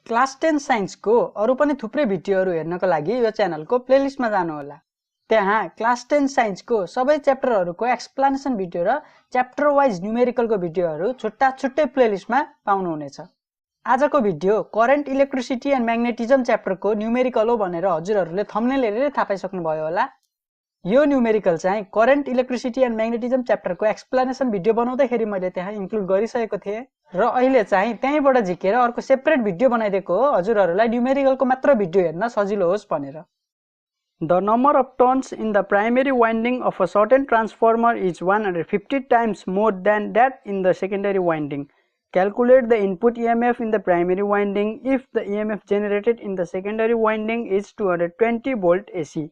Class 10 science को अरु पनि थुप्रै भिडियोहरु हेर्नको लागि यो च्यानलको प्लेलिस्टमा जानु होला। त्यहाँ क्लास 10 साइन्स को सबै च्याप्टरहरुको एक्सप्लेनेसन भिडियो र च्याप्टर वाइज न्यूमेरिकलको भिडियोहरु छुट्टै प्लेलिस्टमा पाउनुहुनेछ। आजको video current electricity and magnetism च्याप्टरको न्यूमेरिकल हो भनेर हजुरहरुले थम्बनेल हेरेर थाहा पाइसक्नु भयो होला। यो न्यूमेरिकल चाहिँ करेन्ट इलेक्ट्रिसिटी एन्ड म्याग्नेटिजम च्याप्टरको एक्सप्लेनेसन भिडियो बनाउँदाखेरि मैले त्यहाँ इन्क्लुड गरिसकेको थिएँ र अहिले चाहिँ त्यहीबाट झिकेर अर्को सेपरेट भिडियो बनाइदिएको हो हजुरहरुलाई न्यूमेरिकलको मात्र भिडियो हेर्न सजिलो होस् भनेर। The number of turns in the primary winding of a certain transformer is 150 times more than that in the secondary winding. Calculate the input EMF in the primary winding if the EMF generated in the secondary winding is 220 volt AC.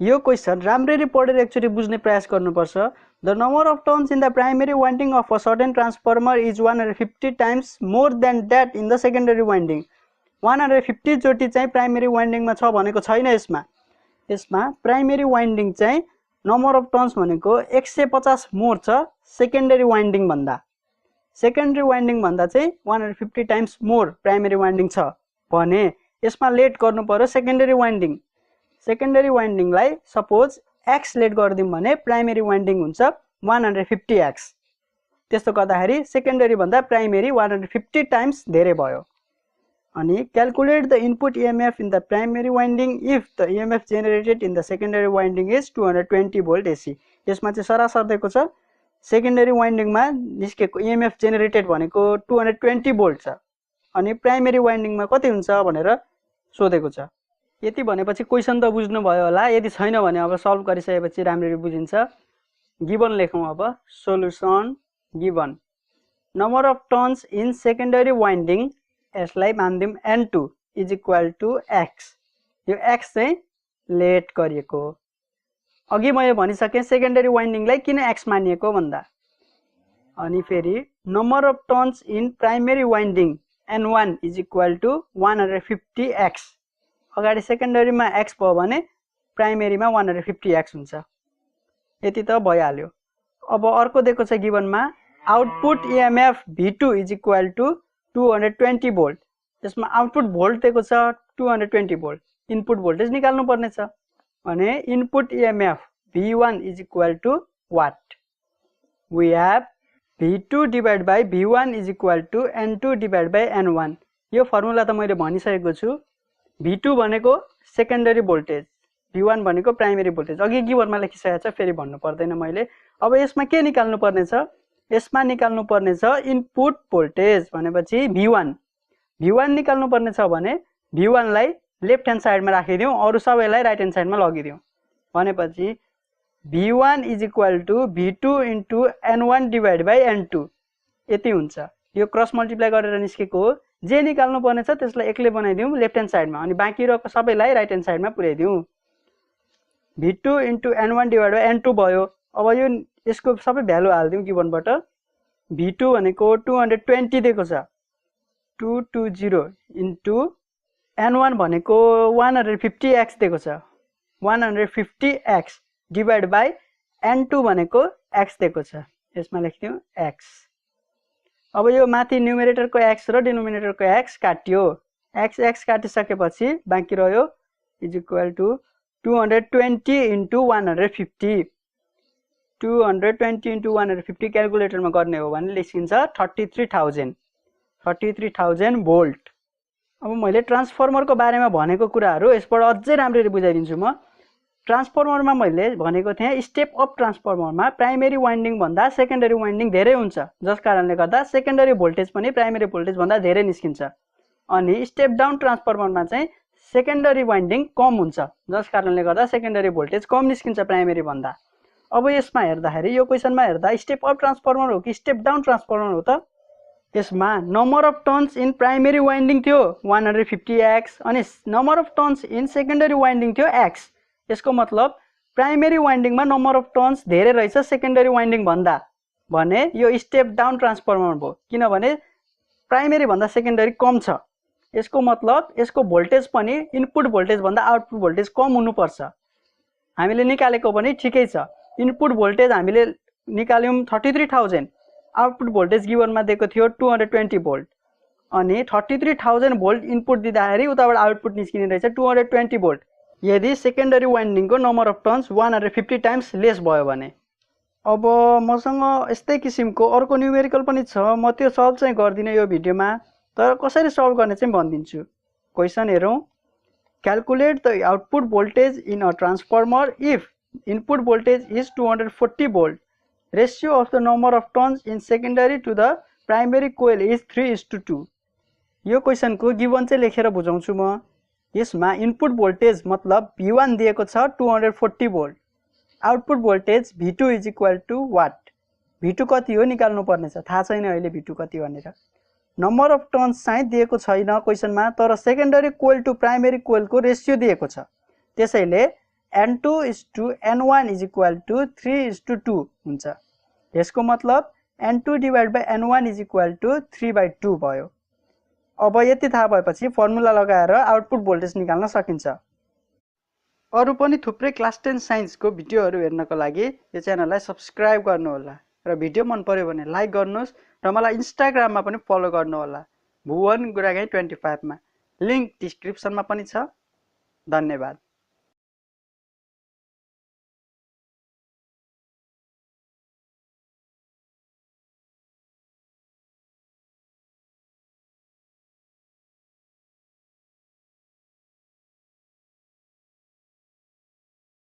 यो question राम्ररी पढेर एकचोटी बुझ्ने प्रयास गर्नुपर्छ। The number of turns in the primary winding of a certain transformer is 150 times more than that in the secondary winding. 150 चोटी चाहिँ primary वाइन्डिङमा छ भनेको छैन यसमा प्राइमेरी वाइन्डिङ चाहिँ नम्बर अफ टर्न्स भनेको 150 मोर छ सेकेन्डरी वाइन्डिङ भन्दा। सेकेन्डरी वाइन्डिङ भन्दा चाहिँ 150 टाइम्स मोर प्राइमेरी वाइन्डिङ छ भने यसमा लेट गर्नु पर्यो सेकेन्डरी वाइन्डिङ। सेकेन्डरी वाइन्डिङलाई सपोज x लेट गर्दियौं भने प्राइमेरी वाइन्डिङ हुन्छ 150x। त्यस्तो गर्दाखेरि सेकेन्डरी भन्दा प्राइमेरी 150 टाइम्स धेरै भयो। अनि calculate the input EMF in the primary winding if the EMF generated in the secondary winding is 220 volt AC। यसमा चाहिँ सरासर दिएको छ सेकेन्डरी वाइन्डिङमा निस्केको EMF जेनेरेटेड भनेको 220 भोल्ट छ अनि प्राइमेरी वाइन्डिङमा कति हुन्छ भनेर सोधेको छ। यति भनेपछि क्वेशन त बुझ्नु भयो होला। यदि छैन भने अब सल्भ गरिसकेपछि राम्ररी बुझिन्छ। गिवन लेखौं अब solution given number of turns in secondary winding यसलाई मान्दिम N2 is equal to x। यो x चाहिँ लेट गरिएको हो। अघि मैले भनिसके सेकेन्डरी वाइन्डिङलाई किन x मानिएको भन्दा अनि फेरि number of turns in primary winding N1 is equal to 150x। अगाडि सेकेन्डरीमा x भयो भने प्राइमेरीमा 150x हुन्छ। यति त भइहाल्यो। अब अर्को दिएको छ गिवनमा output EMF V2 is equal to 220 volt. यसमा आउटपुट भोल्ट दिएको छ 220 भोल्ट। इनपुट भोल्टेज निकाल्नु पर्ने छ भने input EMF V1 is equal to what. We have V2 divide by V1 is equal to N2 divide by N1। यो formula त मैले भनिसकेको छु। V2 भनेको सेकेन्डरी भोल्टेज, V1 भनेको प्राइमेरी भोल्टेज। अघि गिवनमा लेखिसकेको छ फेरि भन्नु पर्दैन मैले। अब यसमा के निकाल्नु पर्ने छ? यसमा निकाल्नु पर्ने छ इनपुट भोल्टेज भनेपछि V1 निकाल्नु पर्ने छ भने V1 लाई लेफ्ट ह्यान्ड साइडमा राखिदियौ अरु सबैलाई राइट ह्यान्ड साइडमा लगिदियौ भनेपछि V1 is equal to V2 into N1 divide by N2 यति हुन्छ। यो क्रस मल्टिप्लाई गरेर निस्केको हो। जे निकाल्नु पर्ने छ त्यसलाई एक्लै बनाइदियौ लेफ्ट ह्यान्ड साइडमा अनि बाँकी रहेको सबैलाई राइट ह्यान्ड साइडमा पुर्याइदियौ। V2 into N1 divide by N2 भयो। अब यो यसको सबै भ्यालु हाल्दियौ गिवनबाट। V2 भनेको 220 दिएको छ 220 इन्टु N1 भनेको 150x दिएको छ 150x डिवाइड बाइ N2 भनेको x दिएको छ। यसमा लेख्दियौ x। अब यो माथि न्युमेरेटरको x र डिनोमिनेटरको x काट्यो। x काटिसकेपछि बाँकी रह्यो is equal to 220 into 150। 220 into 150 क्याल्कुलेटरमा गर्ने हो भने लेखिन्छ 33,000 भोल्ट। अब मैले ट्रान्सफर्मरको बारेमा भनेको कुराहरू यसबाट अझै राम्ररी बुझाइदिन्छु म। ट्रान्सफर्मरमा मैले भनेको थिएँ स्टेप अप ट्रान्सफर्मरमा प्राइमेरी वाइन्डिङ भन्दा सेकेन्डरी वाइन्डिङ धेरै हुन्छ जस कारणले गर्दा सेकेन्डरी भोल्टेज पनि प्राइमेरी भोल्टेज भन्दा धेरै निस्किन्छ। अनि स्टेप डाउन ट्रान्सफर्मरमा चाहिँ सेकेन्डरी वाइन्डिङ कम हुन्छ जस कारणले गर्दा सेकेन्डरी भोल्टेज कम निस्किन्छ प्राइमेरी भन्दा। अब यसमा हेर्दाखेरि यो क्वेशनमा हेर्दा स्टेप अप ट्रान्सफर्मर हो कि स्टेप डाउन ट्रान्सफर्मर हो त? यसमा number of turns in primary winding थियो 150x अनि number of turns in secondary winding थियो x। यसको मतलब प्राइमेरी वाइन्डिङमा नम्बर अफ टर्न्स धेरै रहेछ सेकेन्डरी वाइन्डिङ भन्दा भने यो स्टेप डाउन ट्रान्सफर्मर भयो किनभने प्राइमेरी भन्दा सेकेन्डरी कम छ। यसको मतलब यसको भोल्टेज पनि इनपुट भोल्टेज भन्दा आउटपुट भोल्टेज कम हुनुपर्छ। हामीले निकालेको पनि ठिकै छ। इनपुट भोल्टेज हामीले निकाल्यौं 33,000 आउटपुट भोल्टेज गिवनमा दिएको थियो 220 भोल्ट अनि 33,000 भोल्ट इनपुट दिँदाखेरि उताबाट आउटपुट निस्किने रहेछ 220 भोल्ट। यदि सेकेन्डरी वाइन्डिङको number of turns 150 times less भयो भने। अब मसँग यस्तै किसिमको अर्को न्युमेरिकल पनि छ, म त्यो सल्भ चाहिँ गर्दिनँ यो भिडियोमा, तर कसरी सल्भ गर्ने चाहिँ भनिदिन्छु। क्वेसन हेरौँ। Calculate the output voltage in a transformer if input voltage is 240 volt, ratio of the number of turns in secondary to the primary coil is 3:2। यो क्वेसनको गिभन चाहिँ लेखेर बुझाउँछु म। यसमा इनपुट भोल्टेज मतलब V1 दिएको छ 240 volt, output voltage V2 is equal to watt. V2 कति हो निकाल्नु पर्ने छ, थाहा छैन अहिले V2 कति भनेर। नम्बर अफ टर्न्स चाहिँ दिएको छैन क्वेसनमा, तर सेकेन्डरी कोइल टु प्राइमेरी कोइलको रेसियो दिएको छ। त्यसैले N2:N1 इज इक्वल टु 3:2 हुन्छ। यसको मतलब N2/N1 इज इक्वल टु 3/2 भयो। अब यति थाहा भएपछि फर्मुला लगाएर आउटपुट भोल्टेज निकाल्न सकिन्छ। अरू पनि थुप्रै क्लास 10 साइन्सको भिडियोहरू हेर्नको लागि यो च्यानललाई सब्स्क्राइब गर्नुहोला र भिडियो मन पर्यो भने लाइक गर्नुहोस् र मलाई इन्स्टाग्राममा पनि फलो गर्नुहोला, भुवन गुरागाई 25 मा। लिङ्क डिस्क्रिप्सनमा पनि छ। धन्यवाद।